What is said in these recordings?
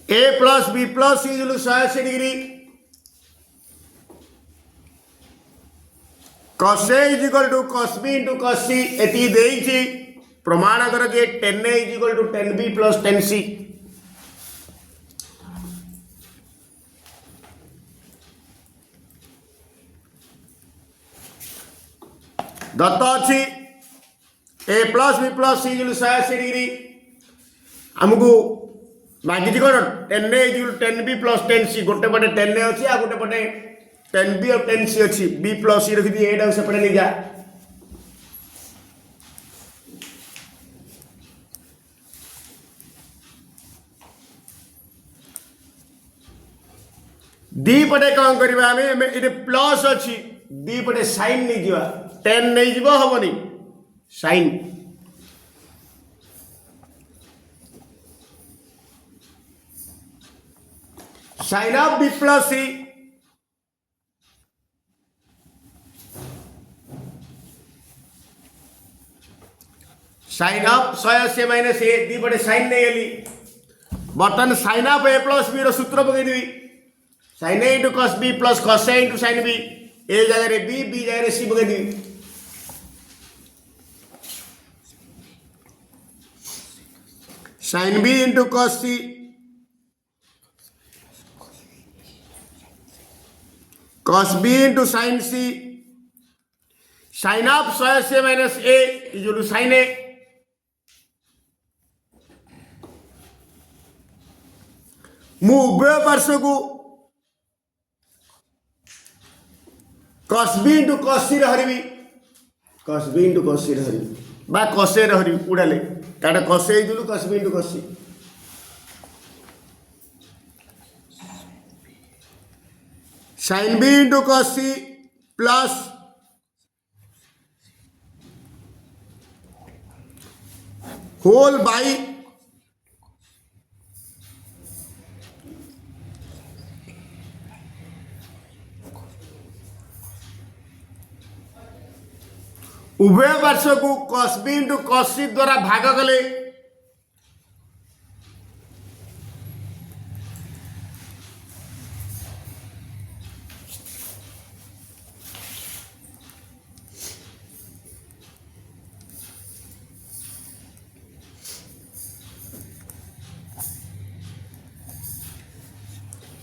A plus B plus C 180 degree cos A is equal to cos B into cos C एटी देइछि प्रमाण कर जे 10A is equal to 10B plus 10C Dutt अछि ए plus B plus C 180 degree हमको मागिछि कोन 10A is equal to 10B plus 10C गोटे पटे 10A अछि आ गोटे पटे 10B और 10C अच्छी B प्लस सी रखी दी एटा से पड़े नहीं जा दी पटे कौन करिबा हमें इटे प्लस अच्छी दी पटे साइन नहीं जीवा 10 नहीं जीवा हबनी sine sine of B plus C sine of 180 minus A दी बटे साइन नहीं एली बर्तन sine of A plus B सूत्र पकई देवी sine A into cos B plus cos A into sine B A जगह बी जगह सी पकई देवी sine B into cos C cos B into sine C sine of 180 minus A is sine A मु उभय पार्श्व को cos B into cos C हरबी cos B into cos C हरबी बा cos A हरबी उड़ाले काटा cos A इजलु cos B into cos C sin B into cos C plus whole by उभय पार्श्व को cos B into cos C द्वारा भाग कले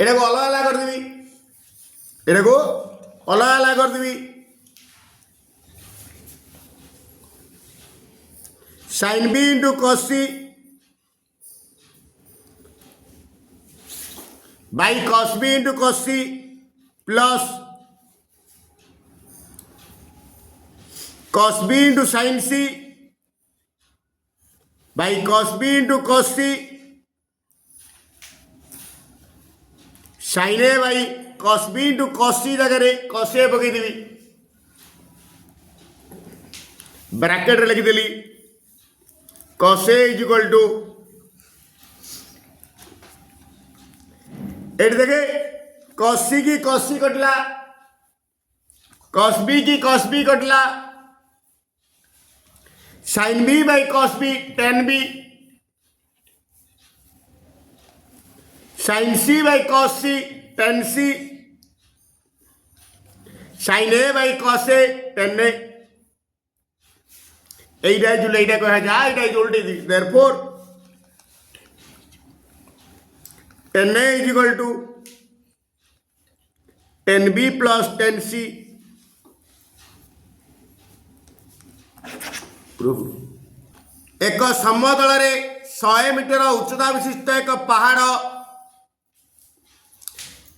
एटा को अलग अलग कर देवी एटा को अलग अलग कर देवी sin B into cos C by cos B into cos C plus cos B into sin C by cos B into cos C sin A by cos B into cos C जगह cos A पकई देवी bracket लिखी देली cos A is equal to एट देखे cos C की cos C कटला cos B की cos B कटला sin B by cos B tan B sin C by cos C tan C sin A by cos A tan A এইটা জুলে এইটা করা যায় এইটা উল্টে দিই therefore tan A is equal to tan B plus tan C proof एक समतल रे 100 मीटर उच्चता विशिष्ट एक पहाड़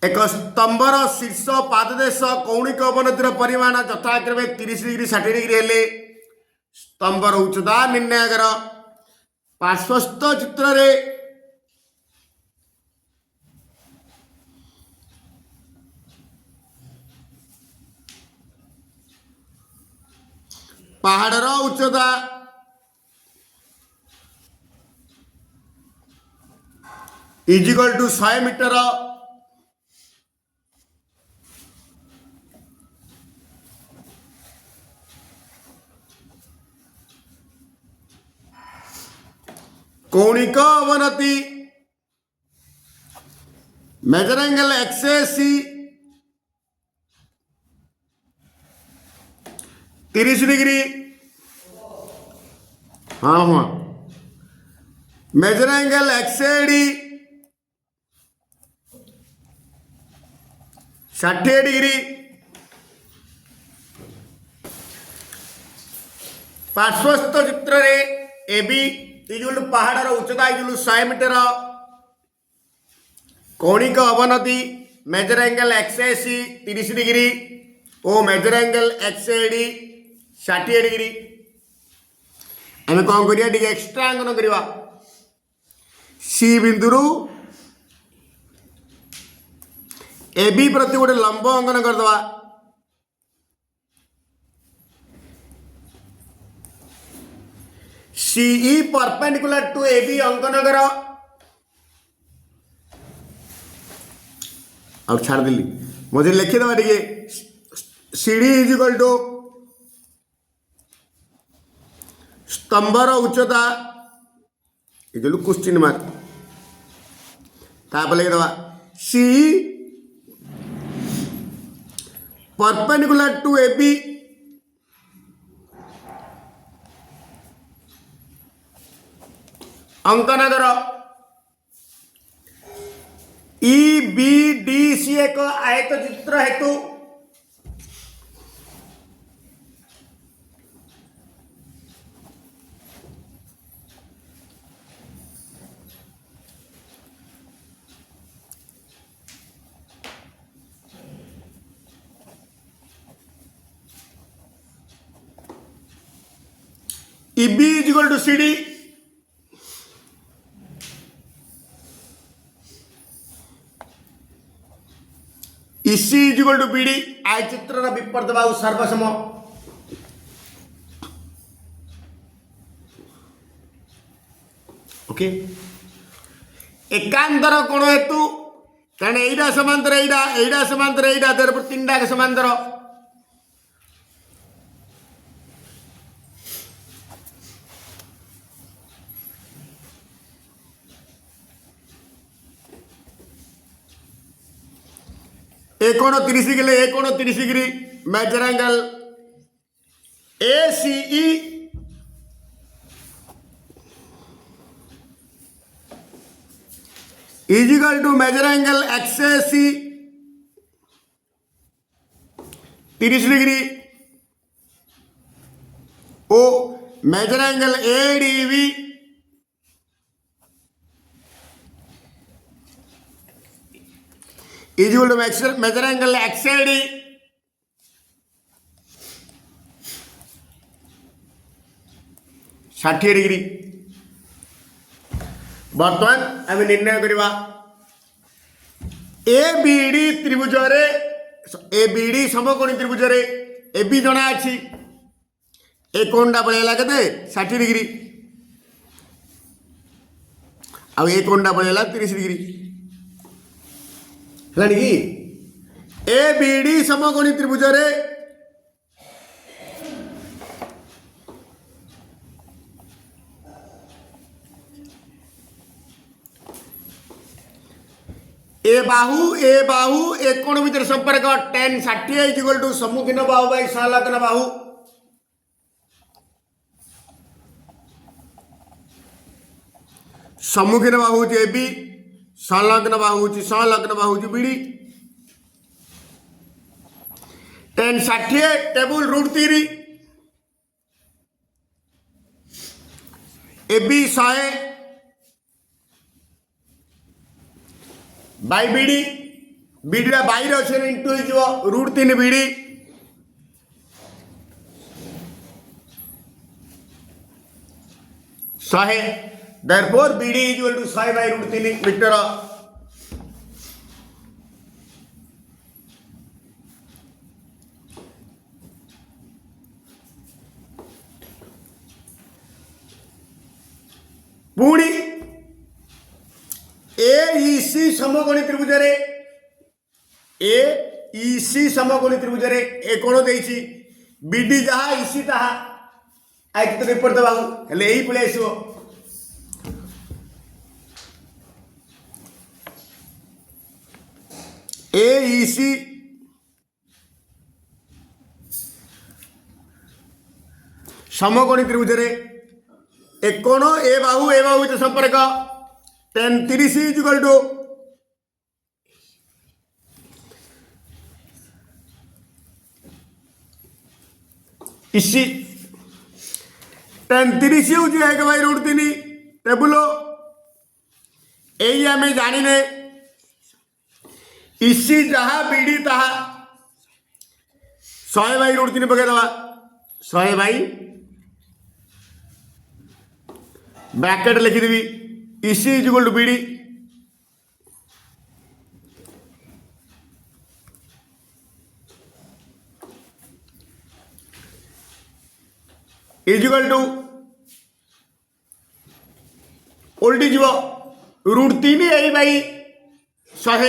एक स्तंभर शीर्ष पाददेश कौणिक अवनतिर परिमाण यथाक्रमे 30 डिग्री 60 डिग्री हेले स्तंभर उच्चता निर्णय कर पार्श्वस्थ चित्र रे पहाड़र उच्चता इज इक्वल टू 100 मीटर कौणिक अवनति मेजर एंगल एक्सएसी 30 डिग्री। हाँ हाँ, मेजर एंगल एक्सएडी 60 डिग्री। पार्श्वस्थ चित्र रे एबी इजुल पहाड़ उच्चता इजुल 100 मीटर। कौणिक अवनति मेजर एंगल एक्सएसी 30 डिग्री और मेजर एंगल एक्सएडी 60 डिग्री। आम कौन करिया टी एक्स्ट्रा अंकन करवा। सी बिंदु एबी प्रति गोटे लंब अंकन करदवा। सीई परपेंडिकुलर टू एबी अंकन कर। और छाड़ दिल्ली मुझे लिखिदवा टे सीडी इज इक्वल टू स्तंभर उच्चता इजलु क्वेश्चन मार्क तापर लिखिदवा सी परपेंडिकुलर टू एबी अंकन कर। ई बी डी सी एक आयत चित्र हेतु EB is equal to CD. EC is equal to BD. आय चित्र विपर्त बाहु सर्वसम। ओके, एकांतर कोण हेतु कारण एटा समांतर एटा समांतर एटा तेर तीन टा समांतर। ए कोण 30 डिग्री ए कोण 30 degree measure angle ACE is equal to measure angle XAC 30 degree ओ measure angle ADV is equal to measure angle XAD 60 degree. बर्तमान आम निर्णय करवा ABD त्रिभुज रे ABD समकोणी त्रिभुज रे AB जना अछि ए कोणटा पळेला केते 60 डिग्री आ ए कोणटा पळेला 30 डिग्री हलानी कि ABD समकोणी त्रिभुज रे ए बाहु एक कोण भीतर संपर्क tan 60 is equal to सम्मुखीन Bahu bye संलग्न बाहु। सम्मुखीन बाहु होची AB संलग्न बाहु होची BD। tan 60 table root 3 AB 100 by BD BD रा बाहर अच्छे इंटू हो रूट 3 BD सहे therefore BD is equal to 100 by root 3 metre. पुणी AEC समकोणी त्रिभुज रे AEC समकोणी त्रिभुज रे ए कोण देइछि BD जहा EC तहा आइ कित विपरीत बाहु हेले एही पळे आसीबो। EC समकोणी त्रिभुज एक कोण ए बाहू संपर्क tan 30 is equal to इसी tan 30 हूँ भाई √3 टेबुल यही आम जाने इसी जहाँ बीडी ताहा 100 बाई √3 पकईदे 100 बाई ब्रैकेट लिखिदेवी इसी is equal to BD is equal to ओल्टी जीव √3 ए बाई 100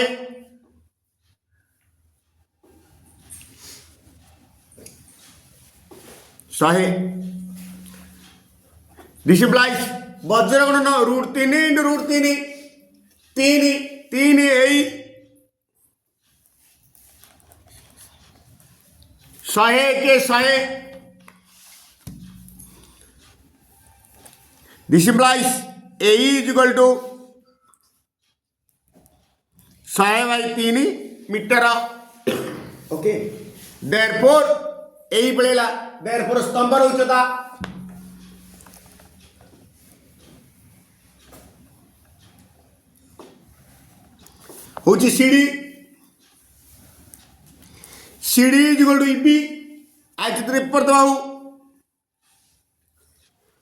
दिस इम्प्लाइज वज्र गुणन √3 इंटू √3 3 ए 100 के 100 this implies A is equal to 100/3 metre okay therefore यही पड़ेगा देयरफॉर स्तंभर उच्चता हूँ सीडी इज इक्वल टू इबी आज चित्र एपर दबाऊ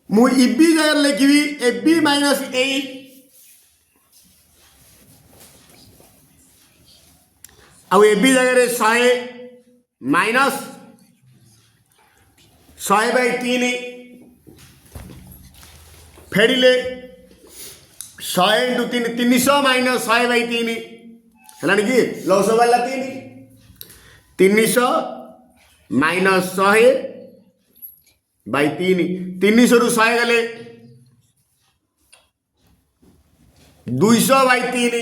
मु इबी जगह लिखी एबी माइनस ए आउ एबी जगह 100 माइनस 100/3 फेरिले 100 इंटू 3 300 माइनस 100/3 है कि लस बाला 300 माइनस 100/3 300 रु 100 गले 200/3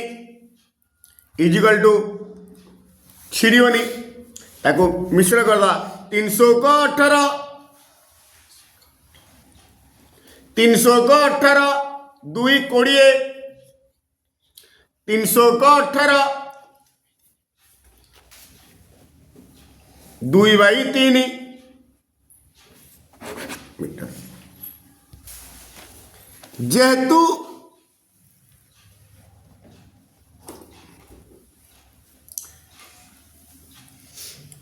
इज इक्वल टू छिड़ियोनी ताको मिश्र करदा 300 को 18 300 को 18 2 20 300 को 18 2/3 मीटर जेहेतु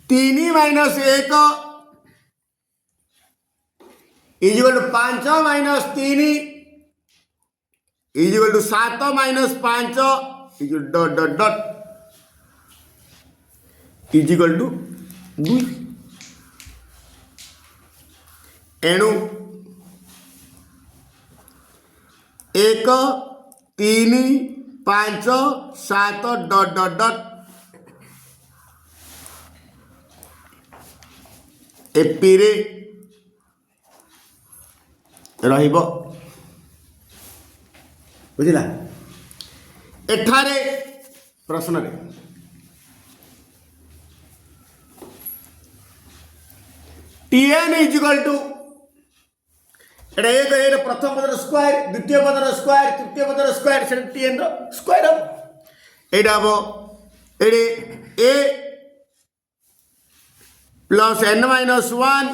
तीन minus 1 is equal to 5 minus 3 is equal to 7 minus 5 is equal dot dot dot is equal to 2 एणु 1 3 5 7 डॉट डॉट डॉट एपीरे रहिबो बुझिला एठारे प्रश्न रे tn इज इक्वल टू एक प्रथम पदर स्क्वायर द्वितीय पदर स्क्वायर तृतीय पदर स्क्वायर से tn रो स्क्वायर हम एटा हम एडे a plus n minus 1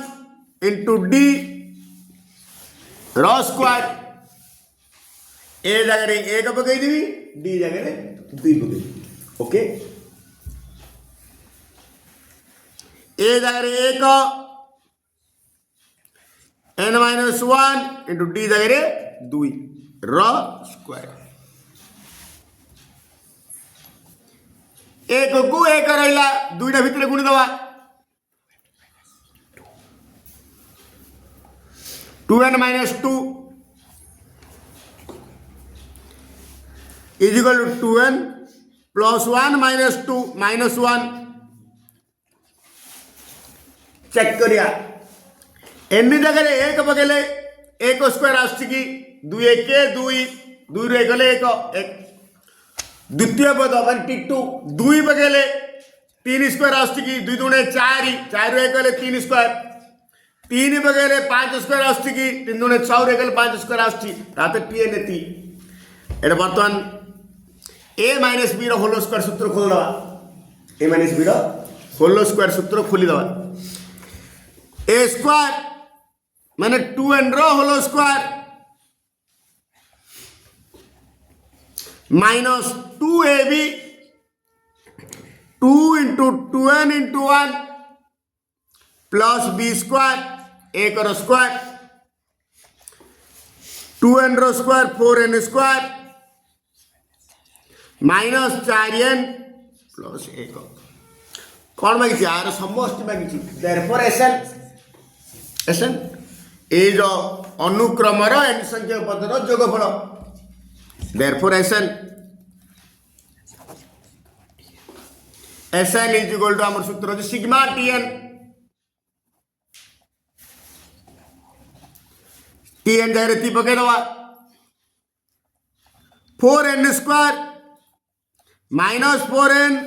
into d रो स्क्वायर ए जगह एक पकई देवी डी जगह 2 पकई ओके ए जगह 1 n माइनस 1 इंटू डी जगह 2 रो स्क्वायर एक को एक रहा दुईटा भितर गुणी दवा 2n minus 2 is equal to 2n plus 1 minus 2 minus 1 check करिया एन जगह एक पकेले एक स्क्वायर आसची कि 2 1 2 2 रे गले एक द्वितीय पद मान टी2 2 पकेले 3 स्क्वायर आसुची 2 दुणे 4 4 1 गले 3 स्क्वायर 3 बगेले 5 स्क्वायर आसुची 3 दुणे 6 1 गले 5 स्क्वायर आसुची ताते टी एन ती एटा बर्तमान a माइनस b रो होल स्क्वायर सूत्र खोल दवा a माइनस b रो होल स्क्वायर सूत्र खोली दवा a स्क्वायर माने 2n रो whole square minus 2ab 2 into 2n into 1 plus b square a करो स्क्वायर 2n रो square 4n square minus 4n plus 1 कौन मागिଛି यार समस्त मागिଛି देयरफॉर एसन ए जो अनुक्रम रो n संख्या पद रो जोगफल therefore SN is equal to आमर सूत्र होची सिग्मा TN TN जागरे ती पके दवा 4n square minus 4n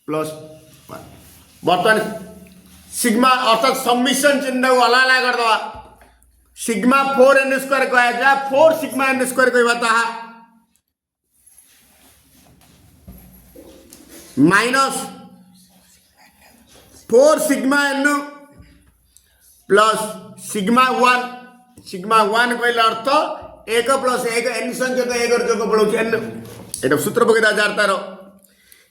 plus 1 बर्तमान सिग्मा अर्थात सम्मिश्रण चिन्ह को अलग अलग कर दवा सिग्मा 4n स्क्वायर कहा जा 4 सिग्मा n स्क्वायर कहवा ताहा minus 4 sigma n plus sigma 1 कहले अर्थ 1 प्लस 1 n संख्या का 1 जोग पड़ो n एटा सूत्र पकेदा जारतार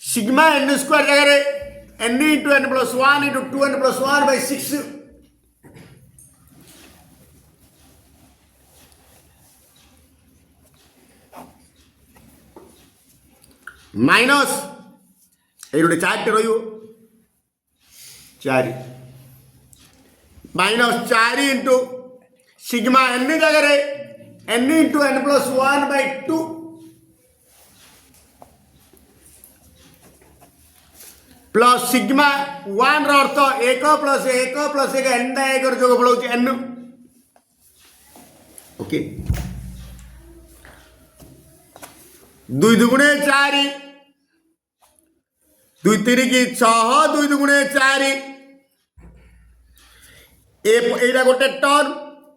सिग्मा n स्क्वायर जगह n into n plus 1 into 2n plus 1 by 6 minus ये 4 टे रही 4 माइनस 4 इंटू सिग्मा n जगह n into n plus 1 by 2 plus sigma 1 रो अर्थ 1 प्लस 1 n दा 1 जोग फल होची n ओके 2 दुगुणे 4 2 3 की 6 2 दुगुणे 4 एटा गोटे टर्म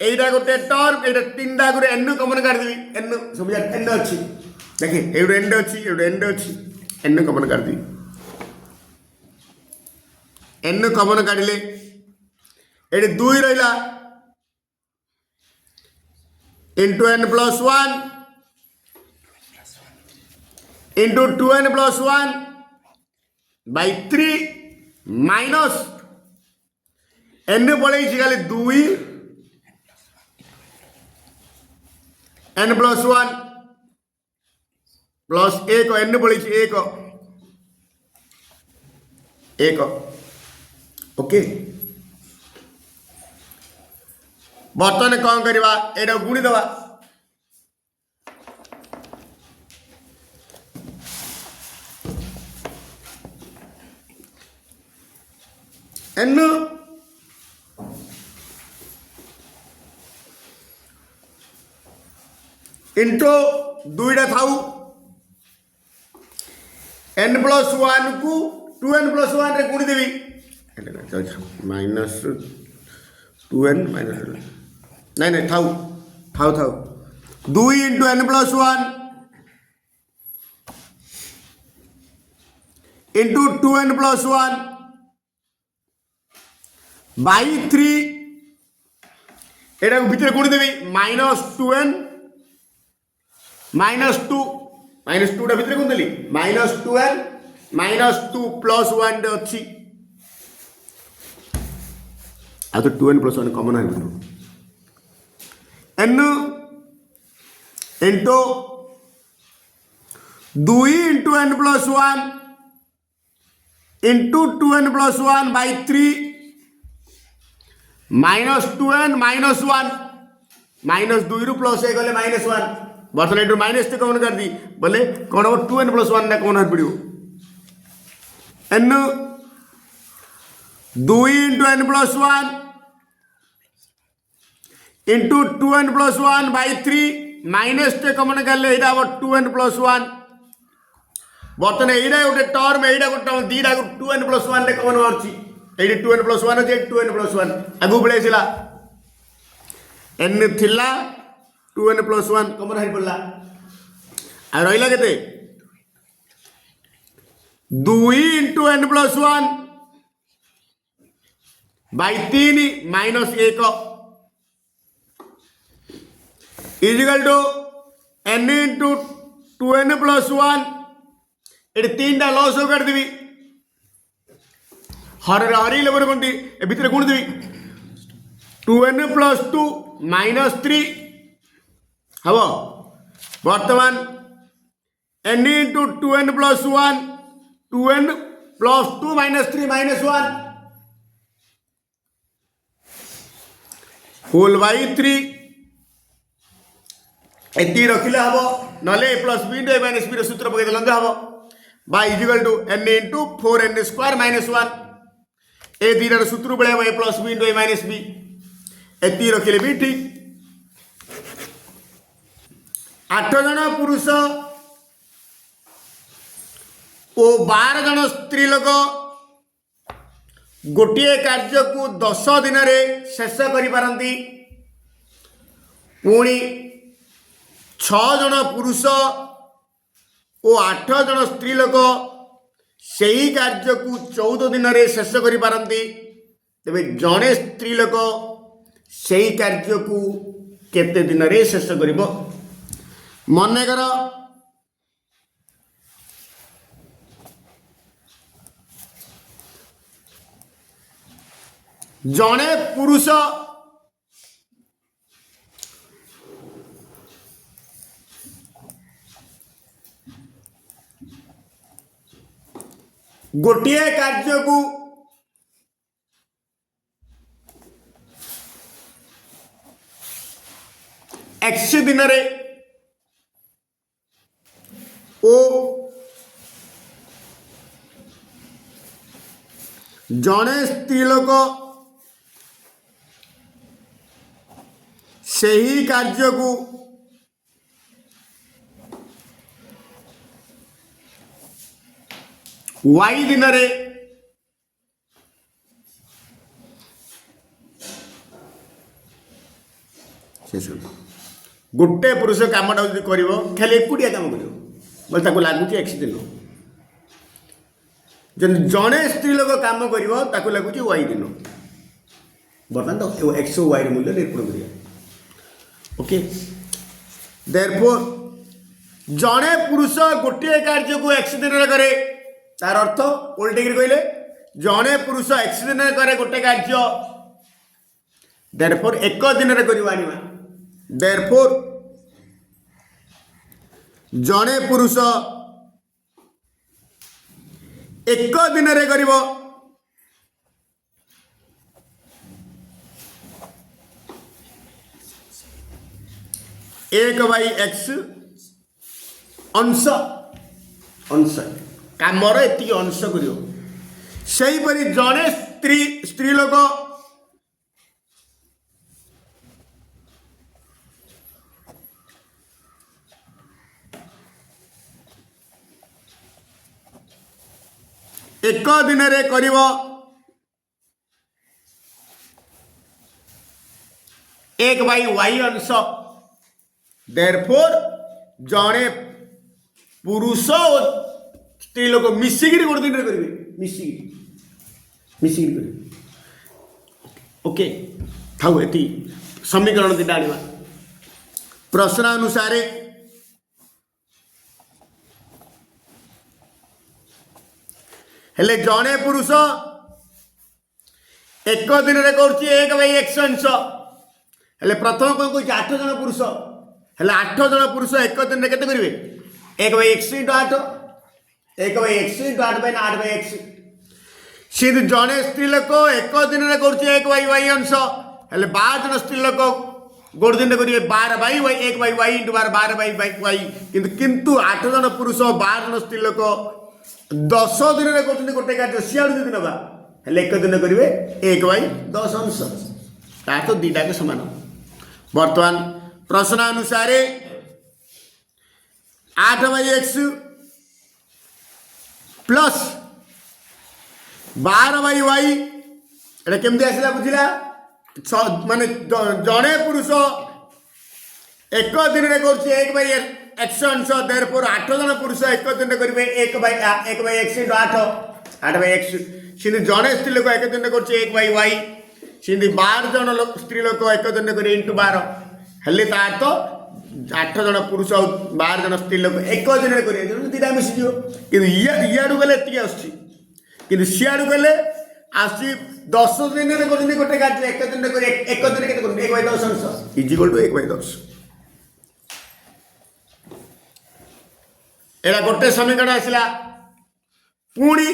एटा तीन टा गुरे n कमन कर देबी n सब n अछि देखि एडो n अछि n कमन कर देबी n कमन काढले एडी 2 रहिला into n plus 1 into 2n plus 1 by 3 minus n पड़े खाली 2 n plus 1 plus 1 n पड़े 1 ओके बर्तमान कौन करवा एटा गुणी दवा n इंटू 2 थाऊ n प्लस 1 को 2n प्लस 1 रे गुणी देवी माइनस 2n माइनस नहीं थाऊ 2 into n plus 1 into 2n plus 1 by 3 एटा भितर गुणी देवी माइनस 2n माइनस 2 टा भितर गुणी देली माइनस 2n माइनस 2 प्लस 1 रे अछि आ तो 2n प्लस 1 कॉमन है n into 2 into n plus 1 into 2n plus 1 by 3 minus 2n minus 1 minus 2 रु प्लस 1 गले माइनस 1 बर्तमान एटू माइनस तो कौन कर दी बोले कौन हम 2n प्लस 1 ना कौन पड़ो n 2 into n plus 1 into 2n plus 1 by 3 minus टे कमन कर ले 2n प्लस 1 बर्तमान यहीटा गोटे टर्म यहीटा गोटे टर्म दीटा 2n+1 कमन बाहर ये 2n+1 अच्छे 2n+1 आगू पड़ेगा n थिला 2n+1 कमन हाई पड़ा आ रहा के 2 × n+1 by 3 minus 1 is equal to n × 2n+1 ये 3टा लॉस हो कर देवी हरी लेबर कौन भितर गुण देवी 2n+2 -3 हम बर्तमान n × 2n+1 2n+2 -3 -1 whole by 3 एति रखिले हम नले a+b × a - b सूत्र पकई देलंदे हम by equal to n × 4n² -1 ए दीटार सूत्र पड़े a+b × a - b एति रखिले भी ठीक 8 जन पुरुष ओ 12 जन स्त्री लोक गोटे कार्य को 10 दिन रे शेष करि पारंती पुणी 6 जन पुरुष और 8 जन स्त्री लोक सही कार्य को 14 दिन रे शेष करि पारंती तेबे जने स्त्री लोक सही कार्य को केते दिन रे शेष करिवो मन कर जने पुरुष गोटे कार्य को x दिन रे ओ जने स्त्री लोक सही कार्य को y दिन रे गोटे पुरुष कामटा जो कर खाली एकुटिया काम कर बोले लगुच एक्स दिन जड़े स्त्री लोक काम कर लगुच वाई दिन बर्तमान तो एक्स वाई मूल्य निरूपण करिया ओके देयरफॉर जड़े पुरुष गोटे कार्य को एक्स दिन करे तार अर्थ उल्टे कहले जड़े पुरुष एक्स दिन करे गोटे कार्य देयरफॉर एक दिन कर देयरफॉर जड़े पुरुष एक दिन कर 1/x अंश अंश कामर एति अंश करियो सही परि जड़े स्त्री लोक एक दिन रे करिवो 1/y अंश देयरफॉर जड़े पुरुष और स्त्री लोक मिसिकी गोटे दिन करेंगे मिसिकी करेंगे ओके थाउ एति समीकरण दिटा आनिबा प्रश्न अनुसार हेले जड़े पुरुष एक दिन रे कर 1/x अंश हेले प्रथम कौन कह 8 जन पुरुष हेले 8 जन पुरुष एक दिन रे केते करिवे 1/x × 8 1/x × 8/8/x सिद्ध जड़े स्त्री लोक एक दिन रे कर 1/y अंश हेले 12 जन स्त्री लोक गोटे दिन करेंगे 12/y 1/y × 12/y किंतु 8 जन पुरुष 12 जन स्त्री लोक 10 दिन रे कर गोटे कार्य सियाड़ दिन नवा हेले एक दिन करेंगे 1/10 अंश ता तो दीटा के समान वर्तमान प्रश्न अनुसार 8/x प्लस 12/y एटा केमती आसला बुझिला माने जड़े पुरुष एक दिन में कर 1/x अंश देयरफॉर 8 जन पुरुष एक दिन में करेंगे 1/x 8/x सिंधी जड़े स्त्री लोक एक दिन में कर 1/y सिंधी 12 जन स्त्री लोक एक दिन में करेंगे इंटू 12 हेल्ले तार तो 8 जन पुरुष 12 जन स्त्री लोक एक दिन में करेंगे दुटा मिसीज कि इाड़ू गले कि सियाड़ू गले आसी 10 दिन में कर गोटे कार्य एक दिन में एक दिन के 1/10 अंश इजिकल टू 1/10 एरा गोटे समीकरण आसला पुणी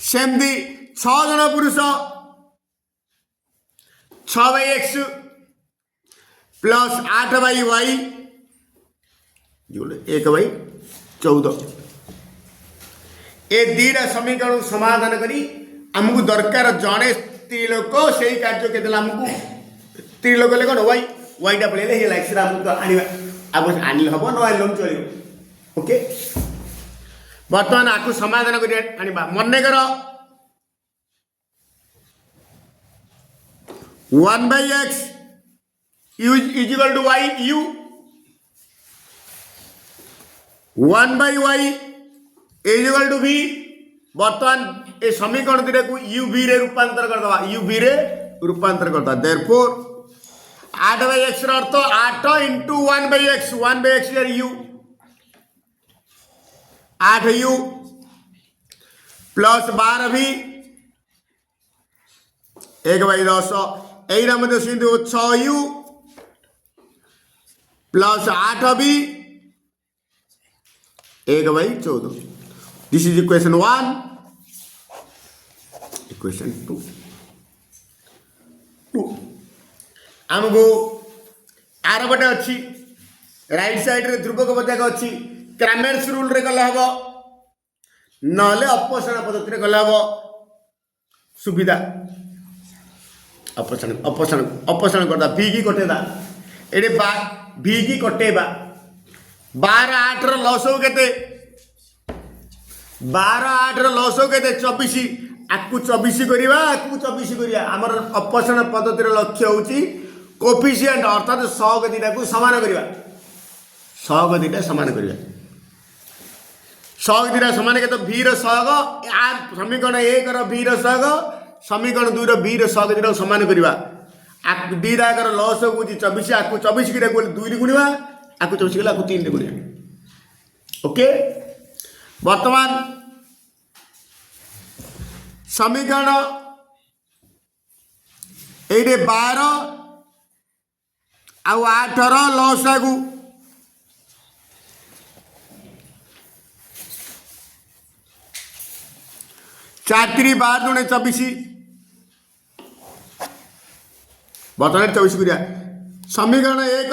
सेमती 6 जन पुरुष 6/x प्लस 8/y 1/14 ए दीटा समीकरण समाधान करी आमको दरकार जड़े स्त्री लोक से कार्य के आमको स्त्री लोक कौन वाईटा पड़े एक्स आमको आनी हम न आन चलो ओके बर्तमान आपको समाधान कर मनकर 1/x is equal to y u 1/y is equal to v बर्तमान ए समीकरण दुटा को u v रे रूपांतर कर दवा u v रे रूपांतर कर दवा therefore 8/x earth 8 into 1/x 1/x is u 8u plus 12 भी 1/10 एरा मध्य सिंधु 6u प्लस 8 भी 1/14 दिस इज इक्वेशन 1 इक्वेशन 2 आमको आर गोटे अच्छी राइट साइड रे ध्रुवक पदाक अच्छी क्रामेर्स रूल रे गला हबो नले अपसरण पद्धति रे गला हबो सुविधा अपसरण करदा v की कटेदा एडे v की कटेबा 12 8 रो लॉस हो केते 12 8 रो लॉस हो केते 24 आकु 24 करिवा आकु 24 करिया हमर अपसरण पद्धति रे लक्ष्य होची कोफिशिएंट अर्थात सहग दुटा को समान करवा सहग दुटा समान करवा सहग दुटा समान के तो v रो सहग आ समीकरण 1 रो v रो सहग समीकरण 2 रो v रो सहग दुटा समान करवा आ दुटा कर लॉस होची 24 आकु 24 की को 2 रे गुणवा आकु 24 गला आकु 3 रे गुणवा ओके वर्तमान समीकरण एडे 12 आउ 8 रो लॉस आगु चाकरी 12 दुणे 24 बर्तमान 24 करिया समीकरण 1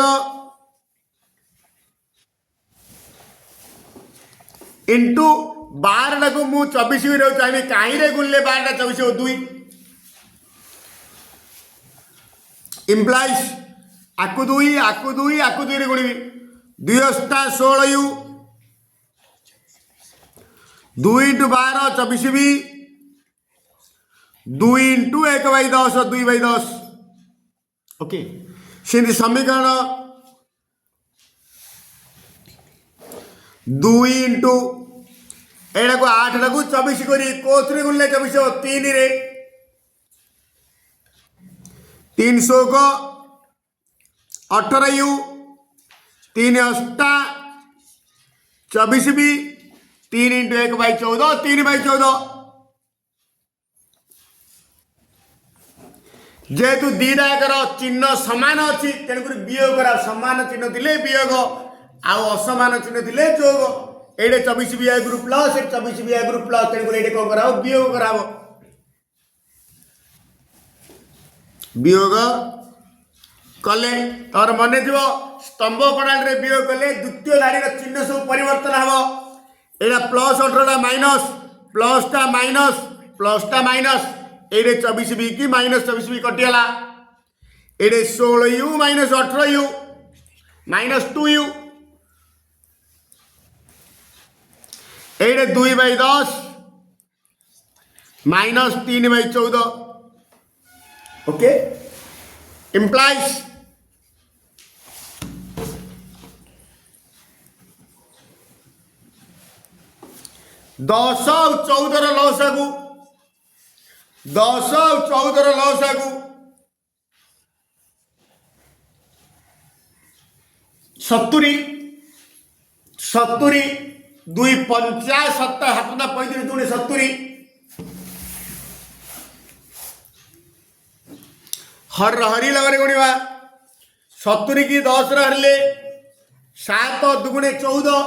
इंटू 12 को मु 24 करियो चाहिए काई रे गुणले 12 24 हो 2 इम्प्लाइज आकु 2 रे गुणिबी 2 16 u 2 इंटू 12 24 भी 2 इंटू 1/10 2/10 ओके सिंधी समीकरण 2 इंटू एटा को 8 को 24 करी कोथरे गुणले 24 हो 3 रे 300 को 18 u 3 8 24 भी 3 इंटू 1/14 3/14 जेहेतु दीटाकर चिन्ह सामान अच्छी तेणुक वियोग करा सामान चिन्ह थिले वियोग आउ असमान चिन्ह थिले जोग एडे 24 भी ग्रुप प्लस 24 भी ग्रुप प्लस तेणुक एडे कौन करा वियोग करा वियोग कले तोर मन थी स्तंभ प्रणाली रे वियोग कले द्वितीय धाड़ी चिन्ह सब परिवर्तन हम एडा प्लस 18 माइनस प्लस टा माइनस एडे 24 भी की माइनस 24 भी कटियाला एडे 16 u minus 18 u minus 2 u ये 2/10 माइनस 3/14 ओके इम्प्लाइज 10 ଆଉ 14 ଲସାଗୁ 10 ଆଉ 14 ଲସାଗୁ 70 70 2 50 7 7 35 2 70 हर हरी लगरे गुणवा 70 की 10 हरले 7 दुगुणे 14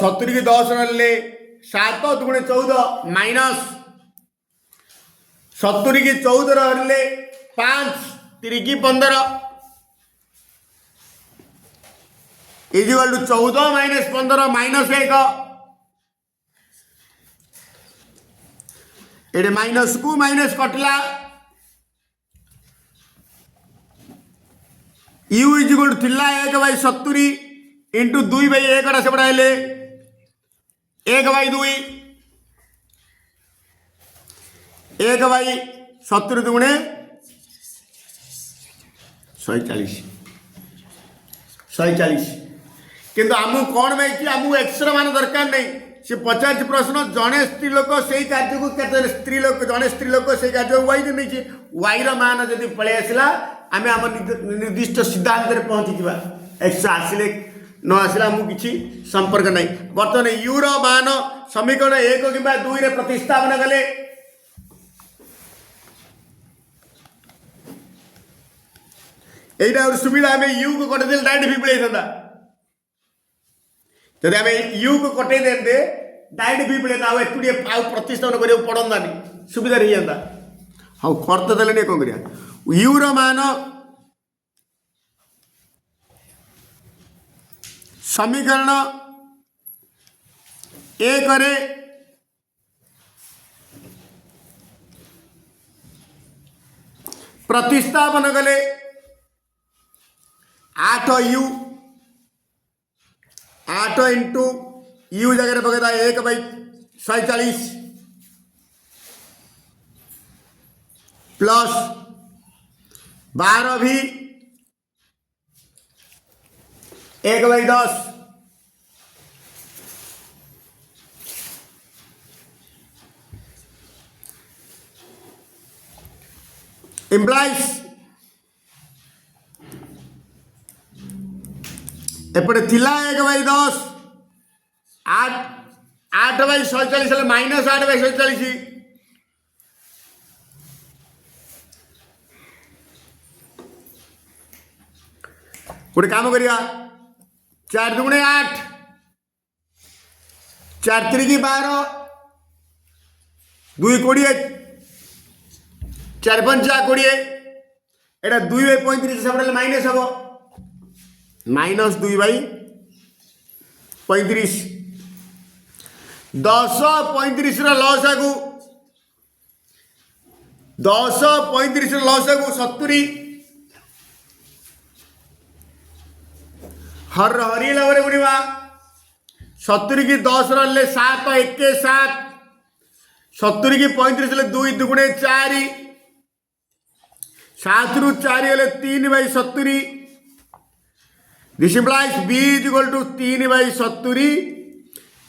70 की 10 हरले 7 दुगुणे 14 माइनस 70 की 14 हरले 5 3 की 15 इक्वल टू 14 माइनस 15 माइनस 1 ये माइनस को माइनस कटला यू इक्वल टू थिला 1/70 इंटू 2/1 से बड़ा 1/2 1/70 दुगुणे 140 किंतु आमु कौन माइकी आमु एक्सरा मान दरकार नहीं से 50 प्रश्न जड़े स्त्री लोक से कार्य को स्त्री लोक जड़े स्त्री लोक से कार्य वाई नहीं वाई मान जब पलि आसला आम आम निर्दिष्ट सिद्धांत पहुँची जा एक्सरा आसिले न आसला आमको किसी संपर्क नहीं बर्तमान यू मान समीकरण 1 कि 2 रे प्रतिस्थापन कले यहाँ सुविधा आम यू को कटे डायरेक्ट भी मिलता जब आम यू को कटे देते डायरेक्ट भी मिले एकुटे प्रतिस्थापन करा पड़तानी सुविधा रही जाता हाँ खर्च देने कौन कर यू मान समीकरण 1 रे प्रतिस्थापन कले 8 इंटू यू जगह पकड़ा 1/140 प्लस 12 भी 1/10 इम्प्लाइज एपटे थिला 1/10 8/140 माइनस 8/140 गोटे काम करिया 4 दुगुणे 8 4 3 12 2 20 4 5 20 एटा 2/35 सब माइनस हम माइनस 2/35 10 35 लस आगु 10 35 लस आगु 70 हर हरी लगे गुणवा 70 की 10 रे 7 1 7 70 की 35 रे 2 दुगुणे 4 7 रु 4 हेले 3/70 this implies b is equal to 3/70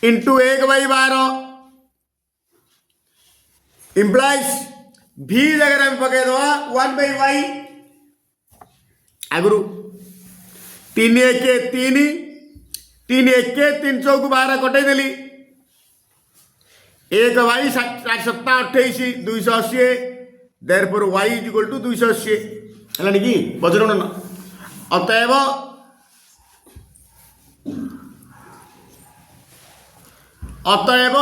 into 1/12 implies v जगह में पकड़ दवा 1/y आगुरु 3 1 3 3 1 3 चौक 12 कटे देली 1/7 7 28 280 therefore y is equal to 280 हलानी कि बजरन अतएव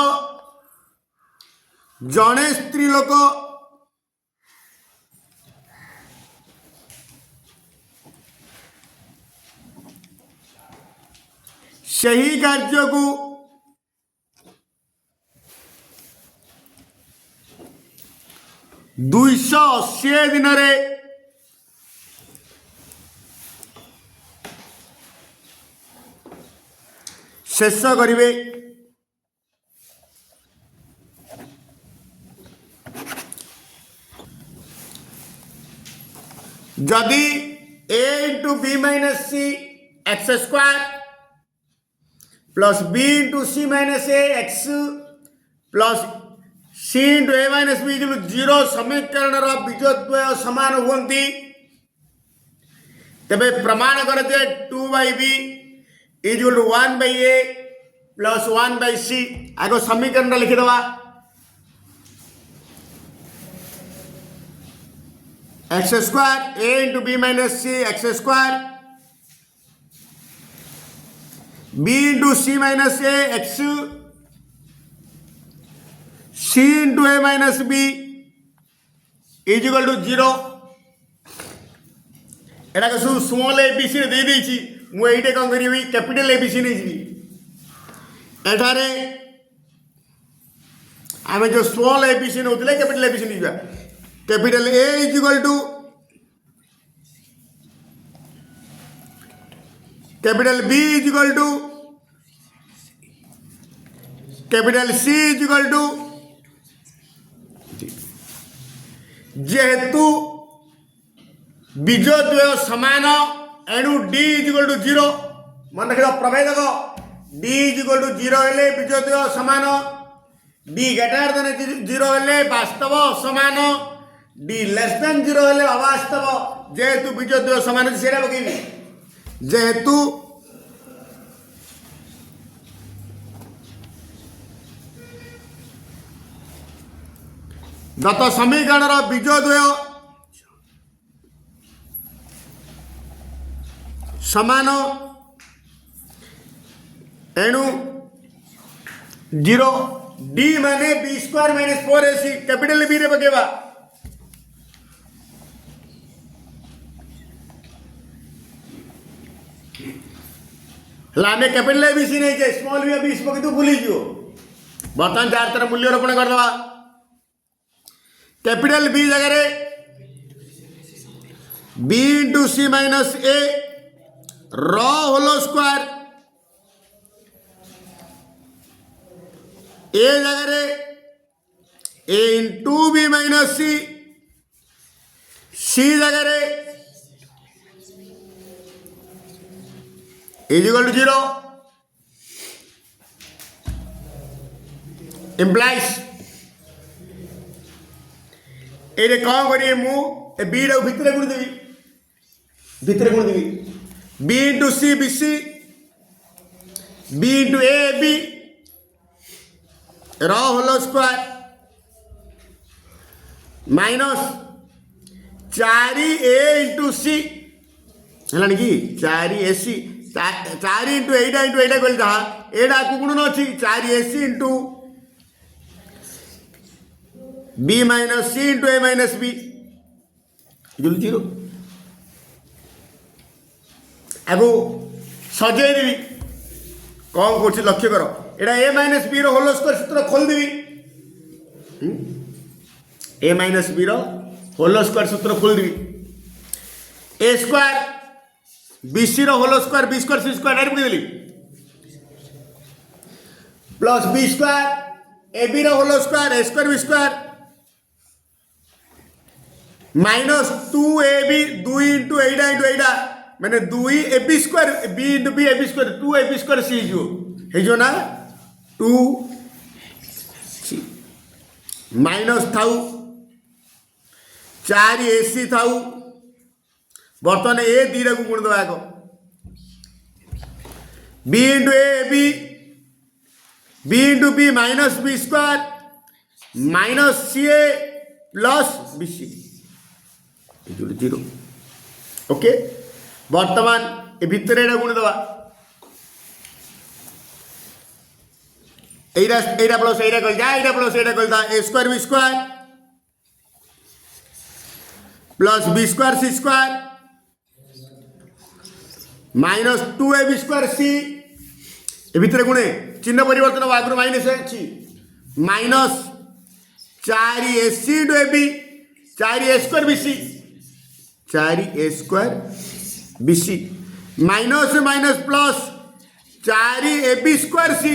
जड़े स्त्री लोक सही कार्य को 280 दिन रे शेष करेंगे जदि a into B minus C x square plus b into C minus A X plus C into A minus B zero समीकरण बीजद्वय समान हुंती तेरे प्रमाण करते 2/b equal to 1/a plus 1/c आगे समीकरण लिखिदवा x square a into B minus C x square b into C minus A x c into A minus b is equal to 0 एटा सब स्मॉल एबीसी दे देछि मु एइटे कोन करिवि capital ABC नै जिवि एठारे आमे जो स्मॉल एबीसी नउतले कैपिटल एबीसी नै जिवा capital A is equal to capital B is equal to capital C is equal to जेहेतु बीजद्वय समान एणु डी इज इक्वल टू 0 मन रख प्रभेदक डी इज इक्वल टू 0 हेले बीजद्वय समान डी ग्रेटर देन 0 हेले वास्तव समान डी लेस देन 0 हेले अवास्तव जेहेतु बीजद्वय समान सेरा बगेबी जेहेतु गत समीकरण बीजद्वय समान एणु 0 डी माने B square minus 4ac capital B रे बगेबा लामे कैपिटल बी सी नहीं स्मॉल बी बी पके तो भूली जो बर्तमान चार तरह मूल्य रोपण कर दवा कैपिटल बी जगह बी इंटू सी माइनस ए रॉ होलो स्क्वायर ए जगह ए इंटू बी माइनस सी जगह इज इक्वल टू 0 इम्प्लाइज ये कौन करिए मु बी रो भितर गुण देवी b into c b c b into ए बी रॉ होलो square minus 4a into c है कि 4ac 4 इंटू एटा कहल जहाँ एटा को गुण अच्छी 4ac into B minus C into ए माइनस बी इक्वल 0 आगु सजे देवी कौन कर लक्ष्य कर एटा A minus B whole square सूत्र खोल देवी A minus B whole square सूत्र खोल देवी A square B C whole square B square C square direct देली plus B square A B whole square A square B square minus 2ab 2 into एटा मैंने 2ab square b into B ab square 2ab square C जो ना 2 minus थाउ 4ac थाउ बर्तमान ए दीटा को गुण दवा आग b into A B into B minus B square minus C A plus B C 0 okay वर्तमान ए भितर एटा गुण दवा एटा प्लस एटा कल जा एटा प्लस एटा कल दा A square B square plus B square C square minus 2ab square C A भितर गुणे चिन्ह परिवर्तन आगु माइनस अच्छी माइनस 4ac इंटू ए B 4a square B C 4a square B C minus minus plus 4ab square C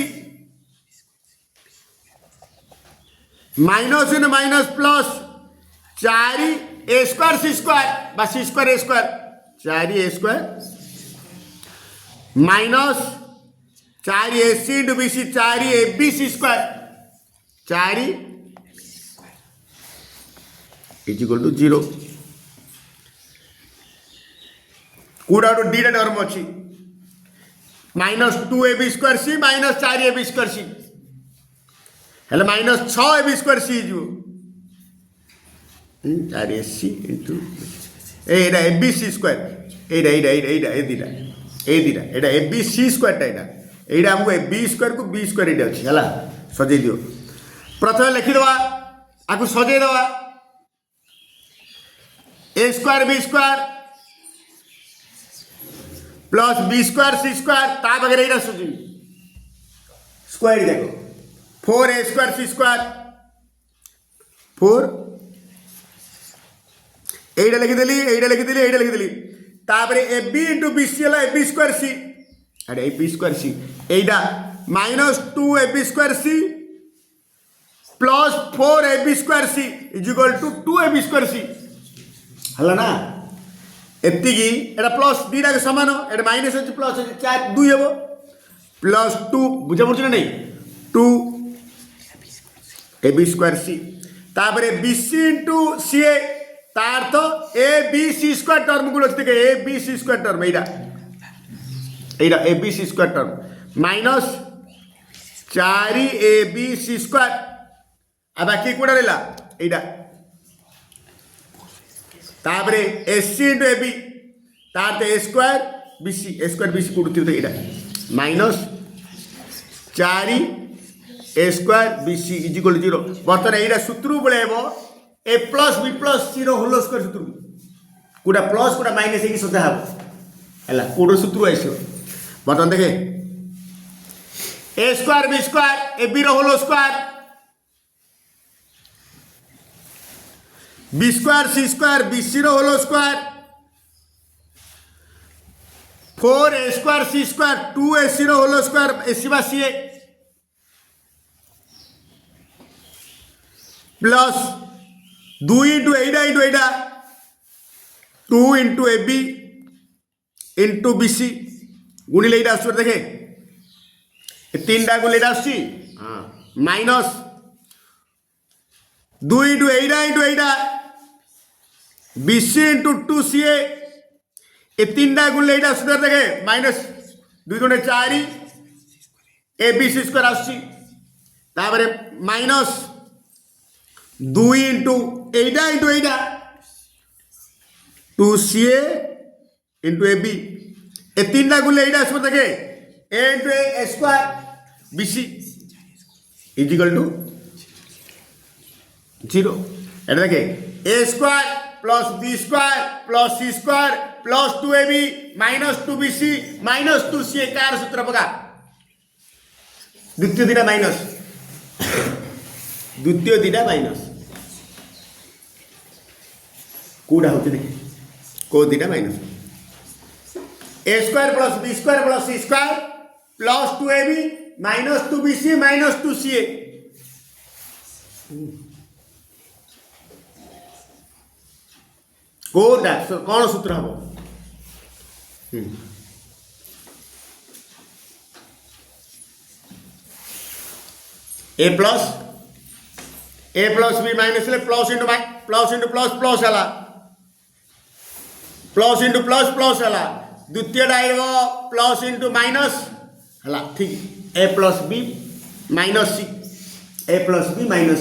minus into minus plus 4a square C square বা C square A square 4a square minus 4ac into BC 4ab C square 4 is equal to 0 कूड़ा डीटा term अच्छी minus 2ab square सी minus 4ab square सी हेल्ले minus 6ab square C जो 4ac into एटा abc square एटा एटा एटा एटा ए दिटा एटा abc square एटा एटा हमको ab square को b square एटा अछि हला सजे दियो प्रथम लिखि दवा आकु सजे दवा a square b square plus B square C square ता बगैर एटा सुजी स्क्वायर देखो 4a स्क्वायर सी स्क्वायर 4 एटा लिखि देली तापरे ab इनटू bc हला ab स्क्वायर सी अरे ab स्क्वायर सी एटा minus 2ab square C plus 4ab square C is equal to 2ab square C हला ना एतिकी एटा प्लस दीटा के समान एटा माइनस अछि प्लस अछि 4 2 हेबो प्लस 2 बुझा पड़छ ना नहीं 2 ab स्क्वायर सी तापरे bc इनटू ca तार तो abc स्क्वायर टर्म गुलो अछि देखे abc स्क्वायर टर्म एटा abc square term minus 4abc square आ बाकी कोडा लेला एटा तापरे एससी इंटू ए बी तार ए स्क्वायर बीसी कोडुती तो एटा minus 4 A square BC is equal to 0 बर्तन एटा सूत्र बळेबो A plus B plus C row whole square सूत्र कोडा प्लस कोडा माइनस हे की सदा हबो हला कोडो सूत्र आइसो बर्तन देखे A square B square A B row whole square B square C square B C row whole square 4a square C square 2ac row whole square ac बा सी प्लस 2 इंटू एटा 2 into ab into bc गुणिले एटा आसु देखे तीनटा गुणिले एटा आसी हां minus 2 into एटा bc into 2ca ये तीनटा गुणिले एटा सुधर देखे माइनस 2 गुणे 4 abc स्क्वायर आसी तापरे माइनस 2 इंटू एटा 2ca इंटू ab ये तीनटा गुणिले एटा सुधर देखे a into a square bc is equal to 0 एटा देखे a square plus B square plus C square plus 2ab minus 2bc minus 2ca कार सूत्र पका द्वितीय दिना माइनस कोडा होते देखे को दिना minus a square plus B square plus C square plus 2ab minus 2bc minus 2ca कोडा कौन सूत्र हम A plus B minus plus into plus है प्लस है द्वितीय प्लस इंटू माइनस है ठीक A plus B minus C A plus B minus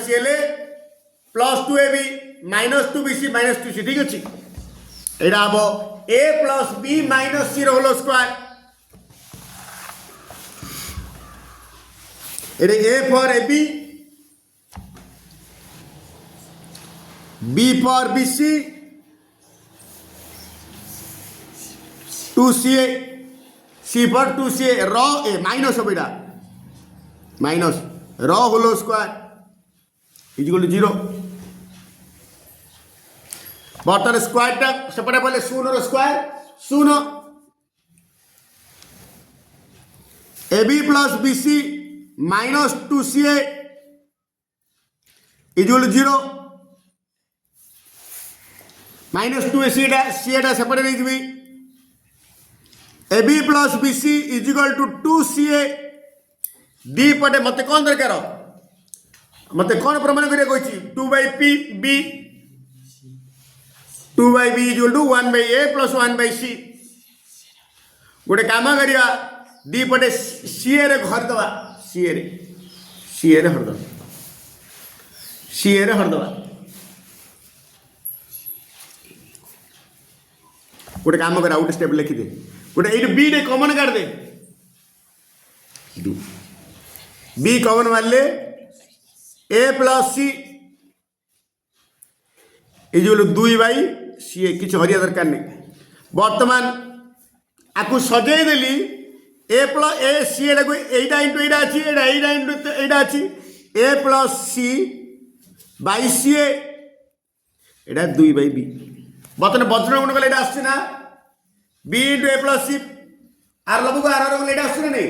C plus 2ab minus 2bc minus 2c ठीक अच्छे यहाँ हम a plus B minus C whole square ये a for ab b for bc 2ca c for 2ca रॉ A minus हो बेटा minus whole square is equal to 0 बर्तमान square सेपटे पड़े 0 square 0 A B plus B C minus 2ca equal 0 minus 2ac C सेपटे नहीं जी A B plus B C equal to 2ca डी पटे मत कौन दरकार मत कौन प्रमाण करिया कहछि 2/p 2/b equal to 1/a plus 1/c गोटे काम करिया डी पटे सीए रे घर दवा सीए रे हर दवा सीए रे हर दवा गोटे काम करा गोटे स्टेप लिखि दे गोटे ये बी रे कॉमन काट दे बी कॉमन मारले ए प्लस सी इक्वल 2/c किसी हरिया दरकार नहीं बर्तमान आपको सजाई देली ए प्लस ए सी एटा इंटू एटा अच्छी एटा इंटू एटा अच्छी ए plus C by C Etah 2/b बर्तमान वज्र गुण कले आसना बी इंटू ए प्लस सी आर लबू को आर एटा आस नहीं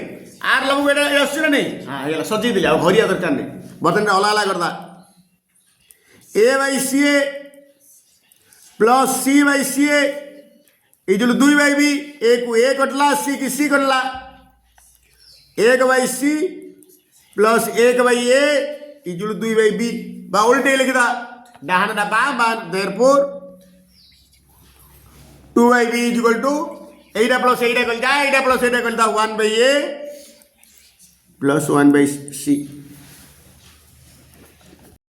आर लबू एटा आस नहीं हाँ सजाई देली हरिया दरकार नहीं बर्तमान अलग अलग करदा A by C plus C by C equal 2/b A को ए कटला सी की सी कटला 1/c plus 1/a equal 2/b बा उल्टे लिखदा डाहन डा बा therefore 2/b equal to Etah plus एटा कल जा एटा प्लस एटा कल दा 1/a प्लस 1/c